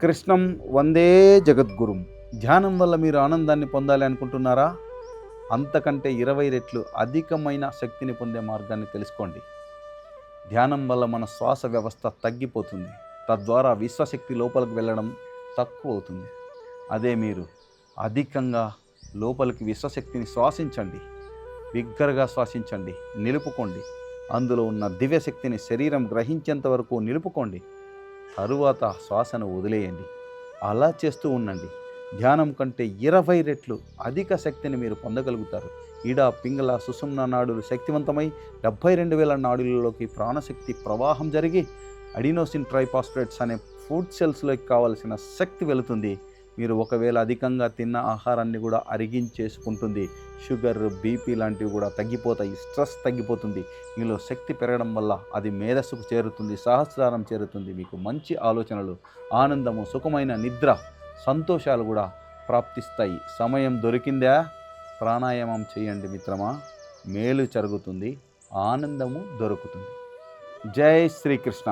కృష్ణం వందే జగద్గురుం. ధ్యానం వల్ల మీరు ఆనందాన్ని పొందాలి అనుకుంటున్నారా? అంతకంటే 20 రెట్లు అధికమైన శక్తిని పొందే మార్గాన్ని తెలుసుకోండి. ధ్యానం వల్ల మన శ్వాస వ్యవస్థ తగ్గిపోతుంది. తద్వారా విశ్వశక్తి లోపలికి వెళ్ళడం తక్కువ అవుతుంది. అదే మీరు అధికంగా లోపలికి విశ్వశక్తిని శ్వాసించండి. బిగ్గరగా శ్వాసించండి, నిలుపుకోండి. అందులో ఉన్న దివ్యశక్తిని శరీరం గ్రహించేంత వరకు నిలుపుకోండి. తరువాత శ్వాసను వదిలేయండి. అలా చేస్తూ ఉండండి. ధ్యానం కంటే 20 రెట్లు అధిక శక్తిని మీరు పొందగలుగుతారు. ఈడ పింగళ సుషుమ్న నాడులు శక్తివంతమై 72,000 నాడులలోకి ప్రాణశక్తి ప్రవాహం జరిగి అడినోసిన్ ట్రైఫాస్ఫేట్స్ అనే ఫుడ్ సెల్స్లోకి కావలసిన శక్తి వెళుతుంది. మీరు ఒకవేళ అధికంగా తిన్న ఆహారాన్ని కూడా అరిగించేసుకుంటుంది. షుగర్, బీపీ లాంటివి కూడా తగ్గిపోతాయి. స్ట్రెస్ తగ్గిపోతుంది. మీలో శక్తి పెరగడం వల్ల అది మేధస్సుకు చేరుతుంది, సహస్రారం చేరుతుంది. మీకు మంచి ఆలోచనలు, ఆనందము, సుఖమైన నిద్ర, సంతోషాలు కూడా ప్రాప్తిస్తాయి. సమయం దొరికిందా? ప్రాణాయామం చేయండి మిత్రమా, మేలు జరుగుతుంది, ఆనందము దొరుకుతుంది. జై శ్రీకృష్ణ.